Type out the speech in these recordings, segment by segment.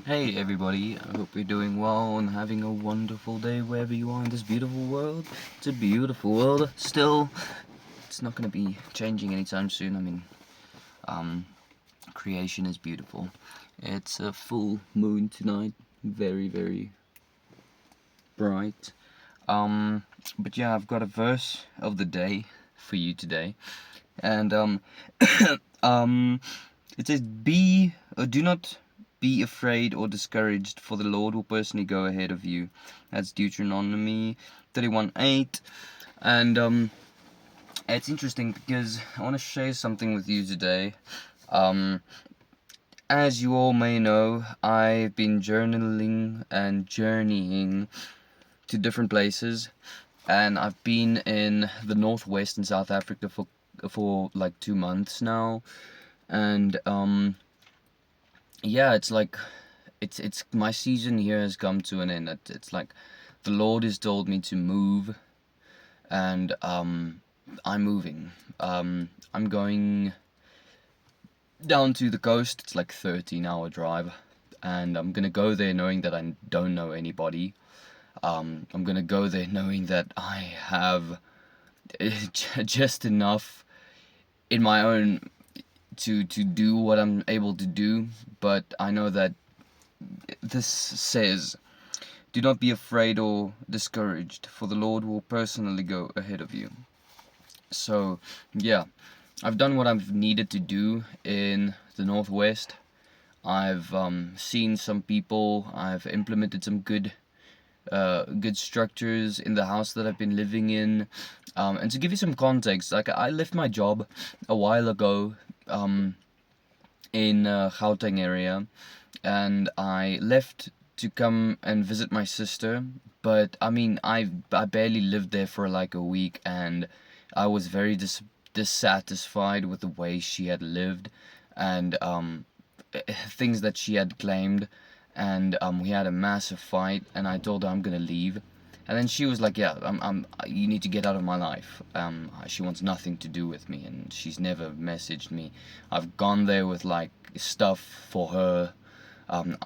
Hey everybody, I hope you're doing well and having a wonderful day wherever you are in this beautiful world. It's a beautiful world. Still, it's not going to be changing anytime soon. Creation is beautiful. It's a full moon tonight. Very, very bright. But yeah, I've got a verse of the day for you today. And, um, it says, do not be afraid or discouraged, for the Lord will personally go ahead of you. That's Deuteronomy 31:8. And it's interesting because I want to share something with you today. As you all may know, I've been journaling and journeying to different places, and I've been in the northwest in South Africa for like 2 months now. And yeah, it's like it's my season here has come to an end. It's like the Lord has told me to move, and I'm moving. I'm going down to the coast. It's like 13-hour drive, and I'm gonna go there knowing that I don't know anybody. I'm gonna go there knowing that I have just enough in my own to do what I'm able to do, but I know that this says, "Do not be afraid or discouraged, for the Lord will personally go ahead of you." So, yeah, I've done what I've needed to do in the Northwest. I've seen some people. I've implemented some good structures in the house that I've been living in. And to give you some context, like I left my job a while ago in Gauteng area, and I left to come and visit my sister. But I mean, I barely lived there for like a week, and I was very dissatisfied with the way she had lived, and things that she had claimed, and we had a massive fight, and I told her I'm gonna leave. And then she was like, "Yeah, you need to get out of my life." She wants nothing to do with me, and she's never messaged me. I've gone there with like stuff for her,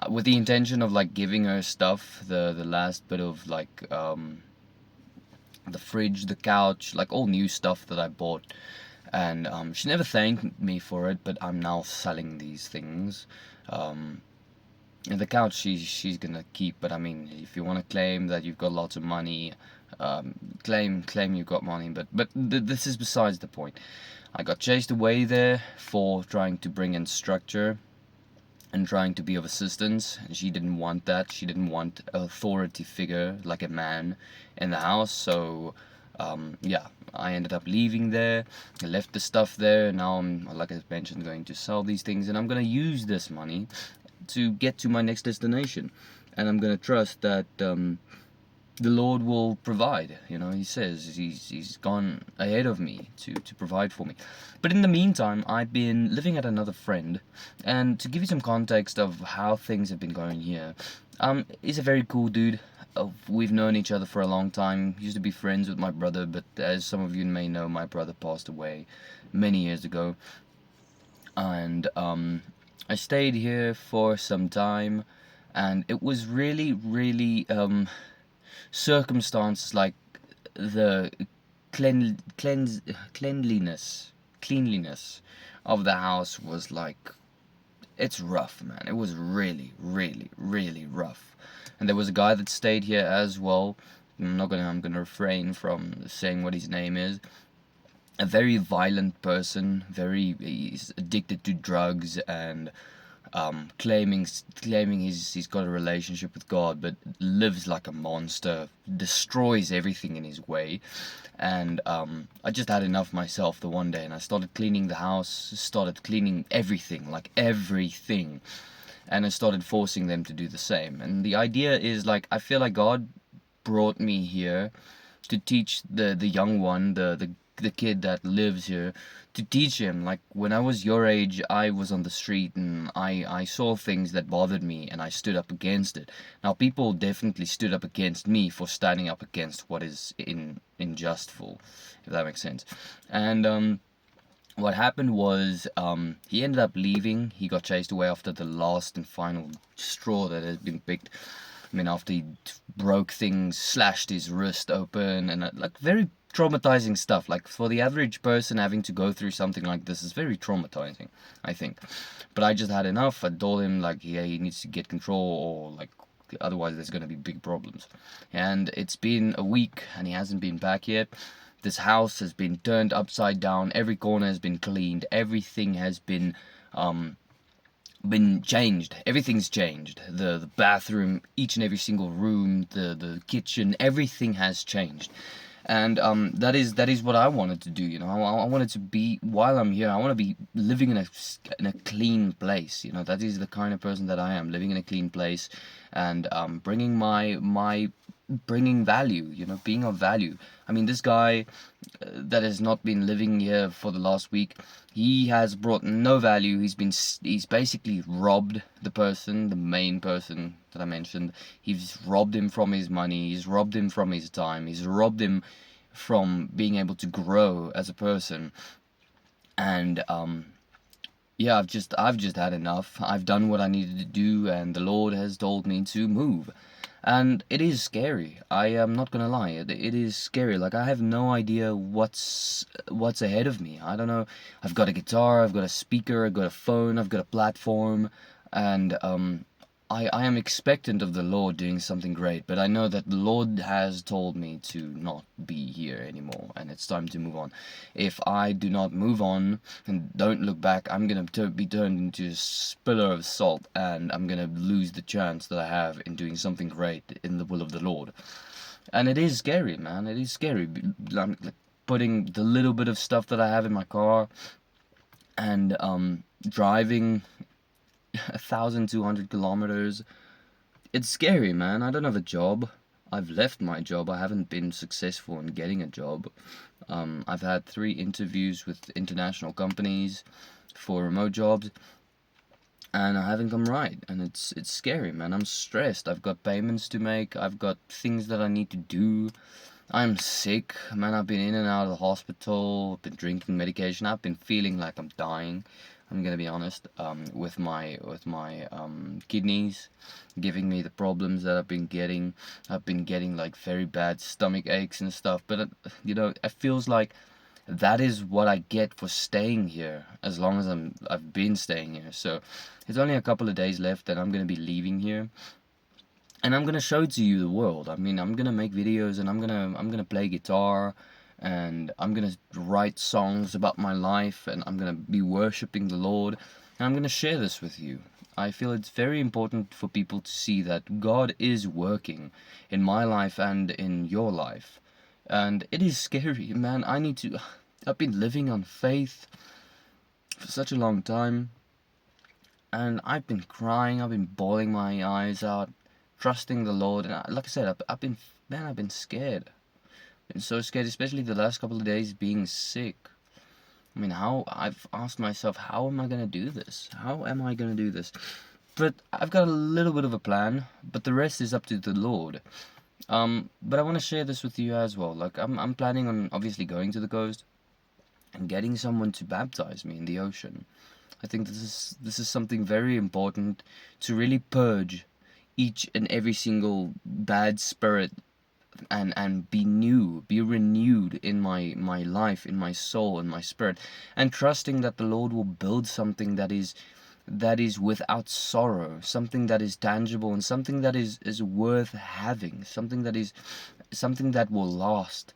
with the intention of like giving her stuff, the last bit of like the fridge, the couch, like all new stuff that I bought. And she never thanked me for it, but I'm now selling these things. And the couch she's gonna keep, but I mean, if you want to claim that you've got lots of money, claim you've got money. But this is besides the point. I got chased away there for trying to bring in structure and trying to be of assistance, and she didn't want that. She didn't want an authority figure like a man in the house. So yeah, I ended up leaving there. I left the stuff there. Now I'm, like I mentioned, going to sell these things, and I'm gonna use this money to get to my next destination, and I'm gonna trust that the Lord will provide. You know, He says He's gone ahead of me to provide for me. But in the meantime, I've been living at another friend, and to give you some context of how things have been going here, he's a very cool dude. We've known each other for a long time. Used to be friends with my brother, but as some of you may know, my brother passed away many years ago, and I stayed here for some time, and it was really, really circumstances like the cleanliness of the house was like, it's rough, man. It was really, really, really rough. And there was a guy that stayed here as well. I'm gonna refrain from saying what his name is. A very violent person. He's addicted to drugs, and claiming he's got a relationship with God, but lives like a monster, destroys everything in his way. And I just had enough myself the one day, and I started cleaning the house, started cleaning everything, like everything, and I started forcing them to do the same. And the idea is like, I feel like God brought me here to teach the young one, the kid that lives here, to teach him. Like when I was your age, I was on the street, and I saw things that bothered me, and I stood up against it. Now people definitely stood up against me for standing up against what is unjustful, if that makes sense. And what happened was he ended up leaving. He got chased away after the last and final straw that had been picked. I mean, after he broke things, slashed his wrist open, and like very traumatizing stuff. Like for the average person having to go through something like this is very traumatizing, I think. But I just had enough. I told him like, yeah, he needs to get control, or like otherwise there's gonna be big problems. And it's been a week, and he hasn't been back yet. This house has been turned upside down. Every corner has been cleaned. Everything has been changed. Everything's changed. The bathroom, each and every single room, the kitchen, everything has changed. And that is what I wanted to do. I wanted to be, while I'm here, I want to be living in a clean place. That is the kind of person that I am, living in a clean place, and bringing my bringing value. Being of value. I mean, this guy that has not been living here for the last week, he has brought no value. He's basically robbed the person, the main person that I mentioned. He's robbed him from his money. He's robbed him from his time. He's robbed him from being able to grow as a person. And yeah, I've just had enough. I've done what I needed to do, and the Lord has told me to move. And it is scary. I am not gonna lie. It is scary. Like, I have no idea what's ahead of me. I don't know. I've got a guitar, I've got a speaker, I've got a phone, I've got a platform, and I am expectant of the Lord doing something great, but I know that the Lord has told me to not be here anymore, and it's time to move on. If I do not move on and don't look back, I'm gonna be turned into a pillar of salt, and I'm gonna lose the chance that I have in doing something great in the will of the Lord. And it is scary, man. It is scary. I'm like putting the little bit of stuff that I have in my car, and driving 1,200 kilometers. It's scary, man. I don't have a job. I've left my job. I haven't been successful in getting a job. I've had 3 interviews with international companies for remote jobs, and I haven't come right. And it's scary, man. I'm stressed. I've got payments to make. I've got things that I need to do. I'm sick, man. I've been in and out of the hospital. I've been drinking medication. I've been feeling like I'm dying. I'm gonna be honest. With my kidneys giving me the problems that I've been getting. I've been getting like very bad stomach aches and stuff. But it feels like that is what I get for staying here. As long as I've been staying here. So it's only a couple of days left, and I'm gonna be leaving here, and I'm gonna show to you the world. I mean, I'm gonna make videos, and I'm gonna play guitar, and I'm gonna write songs about my life, and I'm gonna be worshiping the Lord, and I'm gonna share this with you. I feel it's very important for people to see that God is working in my life and in your life. And it is scary, man. I've been living on faith for such a long time, and I've been crying, I've been bawling my eyes out, trusting the Lord. And like I said, I've been scared. Been so scared, especially the last couple of days being sick. I mean, I've asked myself, how am I gonna do this? How am I gonna do this? But I've got a little bit of a plan, but the rest is up to the Lord. But I want to share this with you as well. Like, I'm planning on obviously going to the coast and getting someone to baptize me in the ocean. I think this is something very important to really purge each and every single bad spirit, and be renewed in my life, in my soul, in my spirit, and trusting that the Lord will build something that is without sorrow, something that is tangible, and something that is worth having, something that will last.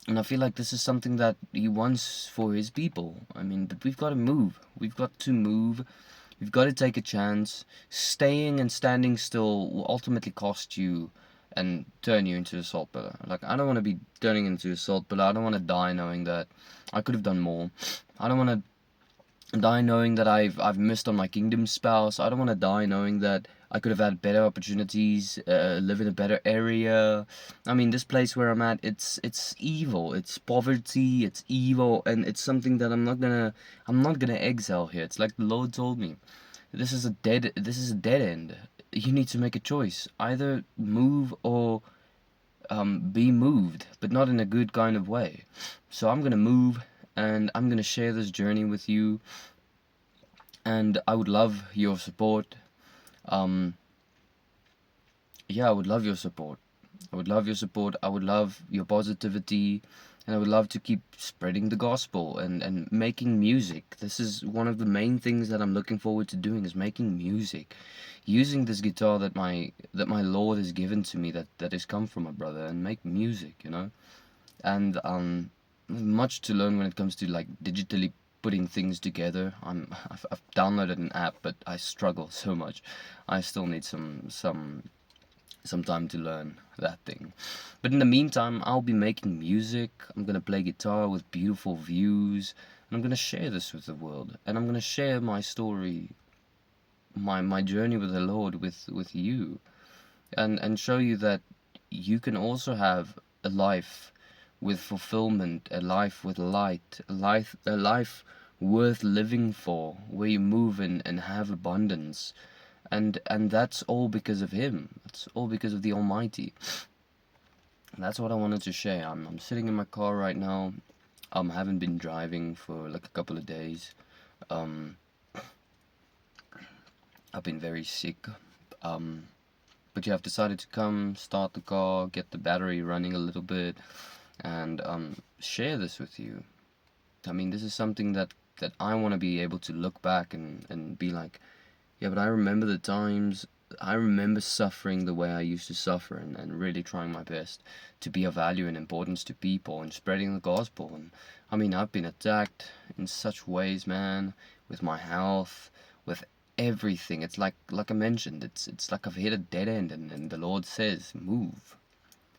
And I feel like this is something that he wants for his people. I mean, but we've got to move. We've got to move. We've got to take a chance. Staying and standing still will ultimately cost you and turn you into a salt pillar. Like, I don't want to be turning into a salt pillar. I don't want to die knowing that I could have done more. I don't want to die knowing that I've missed on my kingdom spouse. I don't want to die knowing that I could have had better opportunities, live in a better area. I mean, this place where I'm at, it's evil. It's poverty. It's evil, and it's something that I'm not gonna exile here. It's like the Lord told me, this is a dead end. You need to make a choice. Either move or be moved, but not in a good kind of way. So I'm gonna move, and I'm gonna share this journey with you, and I would love your support. Um, yeah, I would love your support. I would love your support. I would love your positivity, and I would love to keep spreading the gospel and making music. This is one of the main things that I'm looking forward to doing, is making music, using this guitar that my Lord has given to me, that has come from my brother, and make music, And much to learn when it comes to like digitally putting things together. I've downloaded an app, but I struggle so much. I still need some time to learn that thing. But in the meantime, I'll be making music. I'm gonna play guitar with beautiful views, and I'm gonna share this with the world. And I'm gonna share my story, my journey with the Lord with you, and show you that you can also have a life with fulfillment, a life with light, a life worth living for, where you move and have abundance. And that's all because of him. That's all because of the Almighty. And that's what I wanted to share. I'm sitting in my car right now. Haven't been driving for like a couple of days. Um, I've been very sick. Um, but yeah, I've decided to come, start the car, get the battery running a little bit, and share this with you. I mean, this is something that I want to be able to look back and be like, yeah, but I remember the times, I remember suffering the way I used to suffer, and really trying my best to be of value and importance to people and spreading the gospel. And I mean, I've been attacked in such ways, man, with my health, with everything. It's like I mentioned, it's like I've hit a dead end, and the Lord says, move,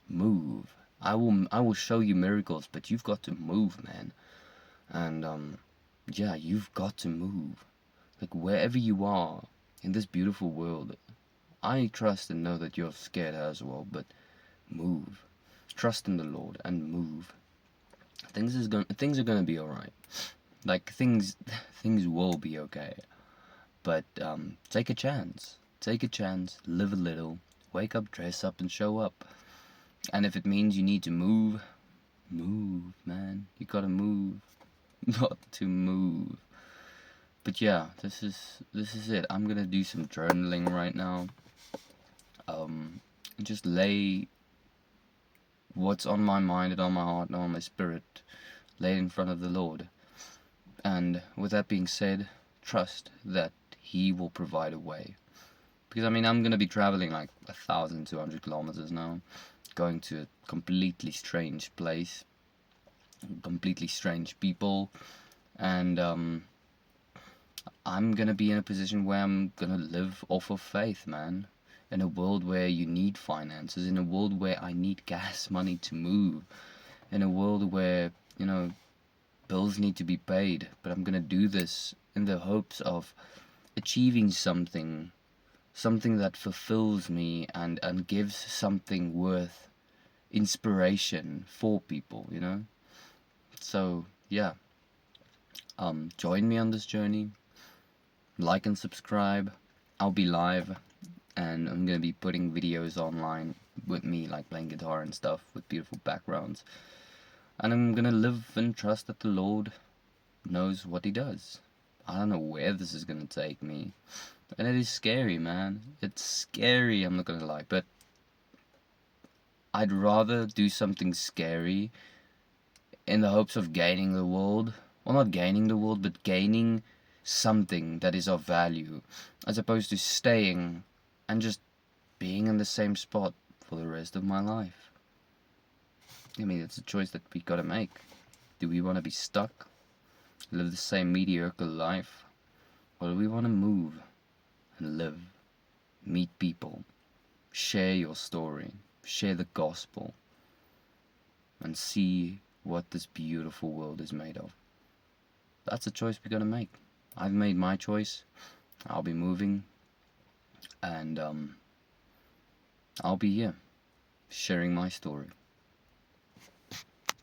move. I will show you miracles, but you've got to move, man. And yeah, you've got to move. Like wherever you are in this beautiful world, I trust and know that you're scared as well, but move. Trust in the Lord and move. Things are gonna be alright. Like things will be okay. But take a chance. Take a chance, live a little, wake up, dress up and show up. And if it means you need to move, move, man. You gotta move. Not to move. But yeah, this is it. I'm gonna do some journaling right now. And just lay what's on my mind and on my heart and on my spirit, lay it in front of the Lord. And with that being said, trust that He will provide a way. Because I mean, I'm gonna be traveling like 1,200 kilometers now, going to a completely strange place, completely strange people, and I'm gonna be in a position where I'm gonna live off of faith, man. In a world where you need finances, in a world where I need gas money to move, in a world where, bills need to be paid, but I'm gonna do this in the hopes of achieving something that fulfills me and gives something worth inspiration for people. So, yeah, join me on this journey, like and subscribe. I'll be live, and I'm gonna be putting videos online with me, like playing guitar and stuff with beautiful backgrounds. And I'm gonna live and trust that the Lord knows what He does. I don't know where this is gonna take me, and it is scary, man. It's scary, I'm not gonna lie, but I'd rather do something scary in the hopes of gaining the world. Well, not gaining the world, but gaining something that is of value, as opposed to staying and just being in the same spot for the rest of my life. I mean, it's a choice that we gotta make. Do we want to be stuck, live the same mediocre life, or do we want to move and live, meet people, share your story, share the gospel, and see what this beautiful world is made of? That's a choice we gotta make. I've made my choice. I'll be moving, and I'll be here sharing my story.